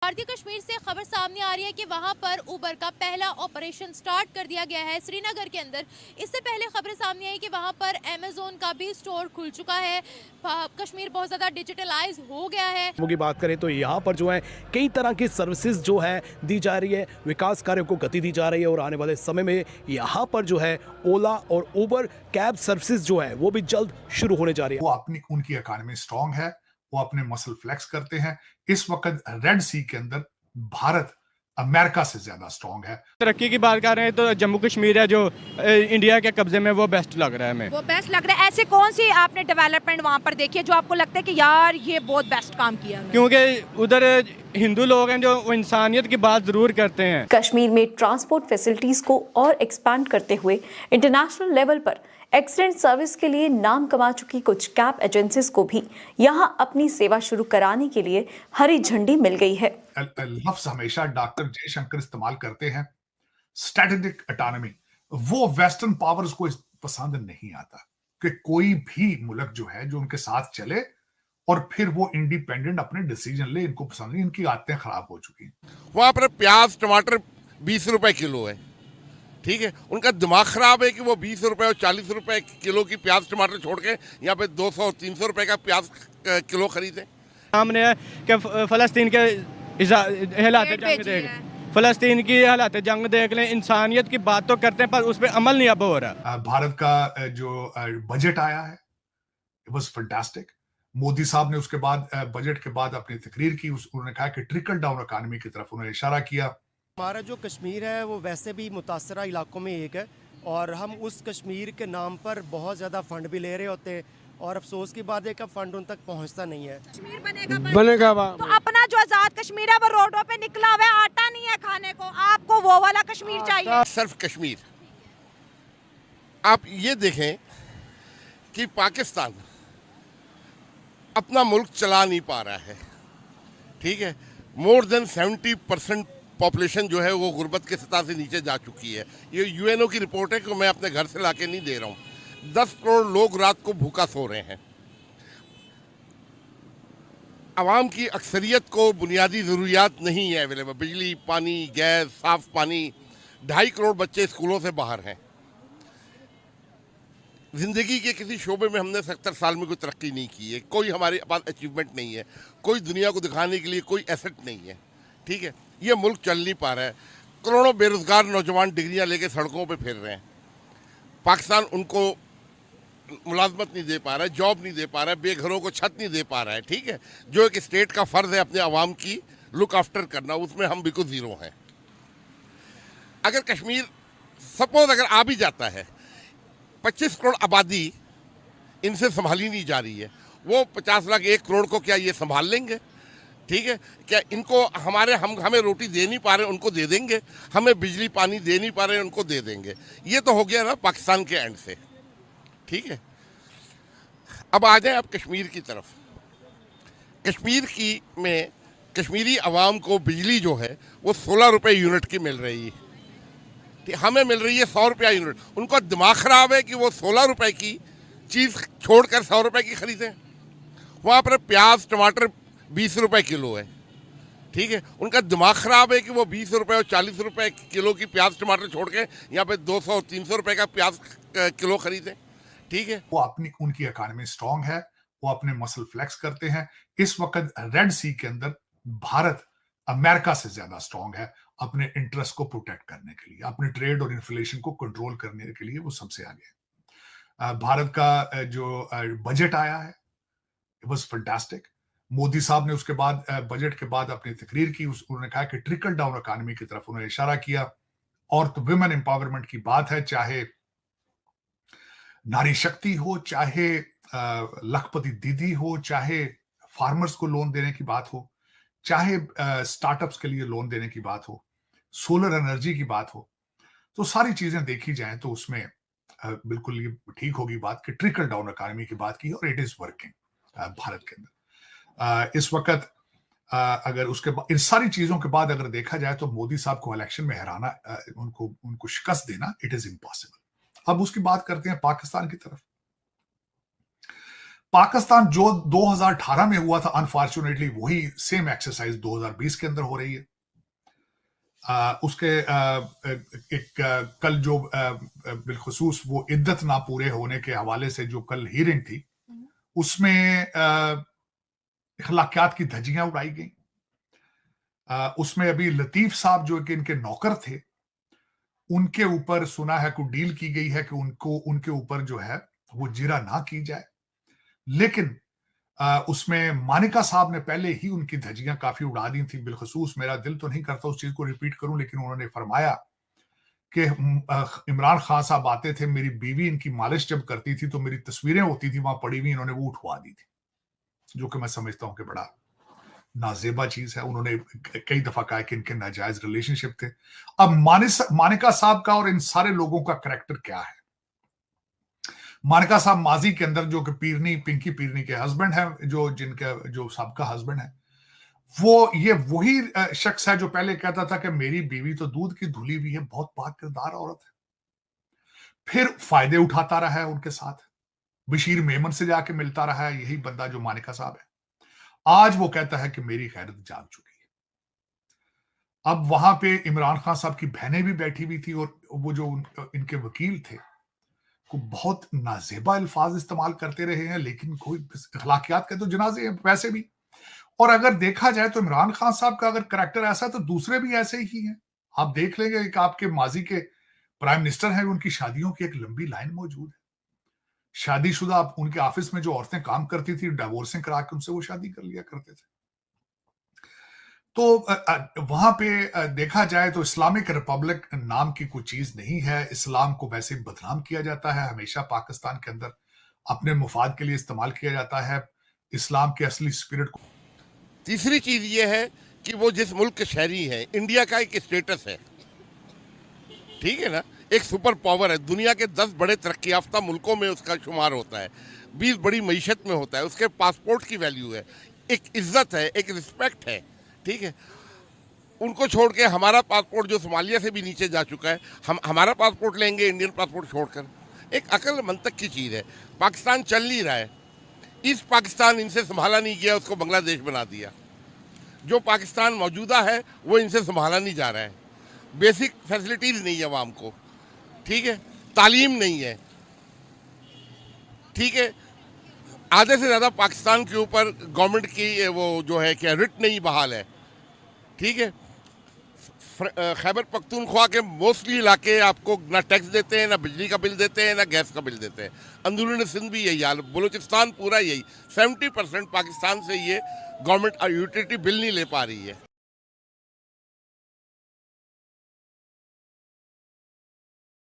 भारतीय कश्मीर से खबर सामने आ रही है कि वहां पर उबर का पहला ऑपरेशन स्टार्ट कर दिया गया है श्रीनगर के अंदर। इससे पहले खबरें सामने आई कि वहां पर अमेज़न का भी स्टोर खुल चुका है। कश्मीर बहुत ज़्यादा डिजिटलाइज हो गया है। की बात करें तो यहाँ पर जो है कई तरह की सर्विसेज जो है दी जा रही है, विकास कार्यों को गति दी जा रही है और आने वाले समय में यहाँ पर जो है ओला और उबर कैब सर्विसेज जो है वो भी जल्द शुरू होने जा रही है। वो अपनी उनकी इकोनॉमी स्ट्रांग है, वो अपने मसल फ्लेक्स करते हैं। इस वक्त रेड सी के अंदर भारत अमेरिका से ज्यादा स्ट्रांग है। तरक्की की बात कर रहे हैं तो जम्मू कश्मीर है जो इंडिया के कब्जे में, वो बेस्ट लग रहा है हमें। वो बेस्ट लग रहा है। ऐसे कौन सी आपने डेवलपमेंट वहाँ पर देखी है जो आपको लगता है कि यार ये बहुत बेस्ट काम किया है? क्योंकि उधर हिंदू लोग हैं जो इंसानियत की बात जरूर करते हैं। कश्मीर में ट्रांसपोर्ट फैसिलिटीज को और एक्सपैंड करते हुए इंटरनेशनल लेवल पर एक्सीडेंट सर्विस के लिए नाम कमा चुकी कुछ कैब एजेंसीज को भी यहां अपनी सेवा शुरू कराने के लिए हरी झंडी मिल गई है। लफ्ज हमेशा डॉक्टर जयशंकर इस्तेमाल करते हैं, स्ट्रेटेजिक ऑटोनॉमी। वो वेस्टर्न पावर्स को पसंद नहीं आता कि कोई भी मुल्क जो है जो उनके साथ चले और फिर वो इंडिपेंडेंट अपने डिसीजन ले। इनको पसंद नहीं, इनकी आदतें खराब हो चुकी हैं। वहां पर प्याज टमाटर 20 रुपए किलो है, ठीक है। उनका दिमाग खराब है कि वो 20 रुपए और 40 रुपए किलो की प्याज टमाटर छोड़ के यहाँ पे 200 और 300 रुपए का प्याज किलो खरीदे। सामने है कि फलस्तीन के हालात जंग देख, फलस्तीन की हालात जंग देख लें, इंसानियत की बात तो करते हैं पर उस पर अमल नहीं अब हो रहा। भारत का जो बजट आया है इट वाज फैंटास्टिक। मोदी साहब ने उसके बाद बजट के बाद अपनी तकरीर की, उन्होंने कहा कि ट्रिकल डाउन इकोनॉमी की तरफ उन्होंने इशारा किया। हमारा जो कश्मीर है वो वैसे भी मुतासरा इलाकों में एक है और हम उस कश्मीर के नाम पर बहुत ज़्यादा फ़ंड भी ले रहे होते हैं और अफसोस की बात है कि फंड उन तक पहुंचता नहीं है। कश्मीर बनेगा तो अपना जो आजाद कश्मीर है वो रोडों पे निकला हुआ है, आटा नहीं है खाने को, आपको वो वाला कश्मीर चाहिए। सिर्फ कश्मीर। आप ये देखें कि पाकिस्तान अपना मुल्क चला नहीं पा रहा है, ठीक है। मोर देन 70% पॉपुलेशन जो है वो गुर्बत के सतह से नीचे जा चुकी है। ये यूएनओ की रिपोर्ट है कि मैं अपने घर से लाके नहीं दे रहा हूँ। 10 करोड़ लोग रात को भूखा सो रहे हैं। आवाम की अक्सरियत को बुनियादी ज़रूरियात नहीं है अवेलेबल, बिजली, पानी, गैस, साफ पानी। 2.5 करोड़ बच्चे स्कूलों से बाहर हैं। ज़िंदगी के किसी शोबे में हमने 70 साल में कोई तरक्की नहीं की है, कोई हमारे पास अचीवमेंट नहीं है, कोई दुनिया को दिखाने के लिए कोई एसेट नहीं है, ठीक है। ये मुल्क चल नहीं पा रहा है। करोड़ों बेरोजगार नौजवान डिग्रियां लेके सड़कों पे फिर रहे हैं। पाकिस्तान उनको मुलाजमत नहीं दे पा रहा है, जॉब नहीं दे पा रहा है, बेघरों को छत नहीं दे पा रहा है, ठीक है। जो एक स्टेट का फ़र्ज़ है अपने अवाम की लुक आफ्टर करना, उसमें हम बिल्कुल ज़ीरो हैं। अगर कश्मीर सपोज अगर आ भी जाता है, 25 करोड़ आबादी इनसे संभाली नहीं जा रही है। वो 50 लाख 1 करोड़ को क्या ये संभाल लेंगे? ठीक है। क्या इनको हमें रोटी दे नहीं पा रहे उनको दे देंगे, हमें बिजली पानी दे नहीं पा रहे उनको दे देंगे। ये तो हो गया ना पाकिस्तान के एंड से, ठीक है। अब आ जाए आप कश्मीर की तरफ। कश्मीर में कश्मीरी आवाम को बिजली जो है वो 16 रुपये यूनिट की मिल रही है, हमें मिल रही है 100 रुपया यूनिट। उनका दिमाग ख़राब है कि वो 16 रुपये की चीज़ छोड़कर 100 रुपये की ख़रीदें। वहाँ पर प्याज टमाटर 20 रुपये किलो है, ठीक है। उनका दिमाग ख़राब है कि वो 20 रुपये और 40 रुपये किलो की प्याज टमाटर छोड़ के यहाँ पे 200 और 300 रुपये का प्याज किलो खरीदें, ठीक है। वो उनकी इकोनॉमी स्ट्रांग है, वो अपने मसल फ्लेक्स करते हैं। इस वक्त रेड सी के अंदर भारत अमेरिका से ज्यादा स्ट्रांग है अपने इंटरेस्ट को प्रोटेक्ट करने के लिए, अपने ट्रेड और इन्फ्लेशन को कंट्रोल करने के लिए वो सबसे आगे है। भारत का जो बजट आया है इट वाज फैंटास्टिक। मोदी साहब ने उसके बाद बजट के बाद अपनी तकरीर की, उन्होंने कहा कि ट्रिकल डाउन इकोनॉमी की तरफ उन्होंने इशारा किया। और तो विमेन एम्पावरमेंट की बात है, चाहे नारी शक्ति हो, चाहे लखपति दीदी हो, चाहे फार्मर्स को लोन देने की बात हो, चाहे स्टार्टअप्स के लिए लोन देने की बात हो, सोलर एनर्जी की बात हो, तो सारी चीजें देखी जाएं तो उसमें बिल्कुल ये ठीक होगी बात कि ट्रिकल डाउन इकोनॉमी की बात की और इट इज वर्किंग भारत के अंदर। इस वक्त अगर उसके बाद इन सारी चीजों के बाद अगर देखा जाए तो मोदी साहब को इलेक्शन में हराना, उनको शिकस्त देना इट इज इम्पॉसिबल। अब उसकी बात करते हैं पाकिस्तान की तरफ। पाकिस्तान जो 2018 में हुआ था, अनफॉर्चुनेटली वही सेम एक्सरसाइज 2020 के अंदर हो रही है। कल जो बिलखुसूस वो इद्दत ना पूरे होने के हवाले से जो कल हियरिंग थी, उसमें इखलाकियात की धज्जियां उड़ाई गई। उसमें अभी लतीफ साहब जो कि इनके नौकर थे, उनके ऊपर सुना है कोई डील की गई है कि उनके ऊपर जो है वो जिरा ना की जाए। लेकिन उसमें मानिका साहब ने पहले ही उनकी धज्जियां काफी उड़ा दी थी। बिलखसूस मेरा दिल तो नहीं करता उस चीज को रिपीट करूं, लेकिन उन्होंने फरमाया कि इमरान खान साहब आते थे, मेरी बीवी इनकी मालिश जब करती थी तो मेरी तस्वीरें होती थी वहां पड़ी हुई, इन्होंने वो उठवा दी थी, जो कि मैं समझता हूं कि बड़ा नाजेबा चीज है। उन्होंने कई दफा कहा कि इनके नाजायज रिलेशनशिप थे। अब मानिका साहब का और इन सारे लोगों का कैरेक्टर क्या है? मानिका साहब माजी के अंदर जो कि पिंकी पीरनी के हस्बैंड है, जो सबका हस्बैंड है, ये वही शख्स है जो पहले कहता था कि मेरी बीवी तो दूध की धुली हुई है, बहुत पाक किरदार औरत है। फिर फायदे उठाता रहा है उनके साथ, बशीर मेमन से जाके मिलता रहा है, यही बंदा जो मानिका साहब है। आज वो कहता है कि मेरी गैरत जाग चुकी है। अब वहां पे इमरान खान साहब की बहनें भी बैठी हुई थी और वो जो इनके वकील थे को बहुत नाजेबा अल्फाज इस्तेमाल करते रहे हैं, लेकिन कोई अखलाकियात के तो जनाजे हैं वैसे भी। और अगर देखा जाए तो इमरान खान साहब का अगर करैक्टर ऐसा है तो दूसरे भी ऐसे ही हैं। आप देख लेंगे कि आपके माजी के प्राइम मिनिस्टर हैं, उनकी शादियों की एक लंबी लाइन मौजूद है। शादीशुदा उनके ऑफिस में जो औरतें काम करती थी, डिवोर्सिंग करा के उनसे वो शादी कर लिया करते थे। तो वहां पे देखा जाए तो इस्लामिक रिपब्लिक नाम की कोई चीज नहीं है। इस्लाम को वैसे बदनाम किया जाता है, हमेशा पाकिस्तान के अंदर अपने मुफाद के लिए इस्तेमाल किया जाता है, इस्लाम के असली स्पिरिट को। तीसरी चीज ये है कि वो जिस मुल्क के शहरी हैं, इंडिया का एक स्टेटस है, ठीक है ना, एक सुपर पावर है, दुनिया के 10 बड़े तरक्की याफ्ता मुल्कों में उसका शुमार होता है, 20 बड़ी मईशत में होता है, उसके पासपोर्ट की वैल्यू है, एक इज्जत है, एक रिस्पेक्ट है, ठीक है। उनको छोड़ के हमारा पासपोर्ट जो सोमालिया से भी नीचे जा चुका है, हम हमारा पासपोर्ट लेंगे इंडियन पासपोर्ट छोड़कर? एक अकल मंतक की चीज़ है। पाकिस्तान चल नहीं रहा है, ईस्ट पाकिस्तान इनसे संभाला नहीं गया, उसको बांग्लादेश बना दिया। जो पाकिस्तान मौजूदा है वो इनसे संभाला नहीं जा रहा है। बेसिक फैसिलिटीज़ नहीं है आवाम को, ठीक है, तालीम नहीं है, ठीक है। आधे से ज़्यादा पाकिस्तान के ऊपर गवर्नमेंट की वो जो है क्या रिट नहीं बहाल है, ठीक है। खैबर पख्तूनख्वा के मोस्टली इलाके आपको ना टैक्स देते हैं, ना बिजली का बिल देते हैं, ना गैस का बिल देते हैं। अंदरूनी सिंध भी यही हाल, बलूचिस्तान पूरा यही, 70% पाकिस्तान से ये गवर्नमेंट यूटिलिटी बिल नहीं ले पा रही है।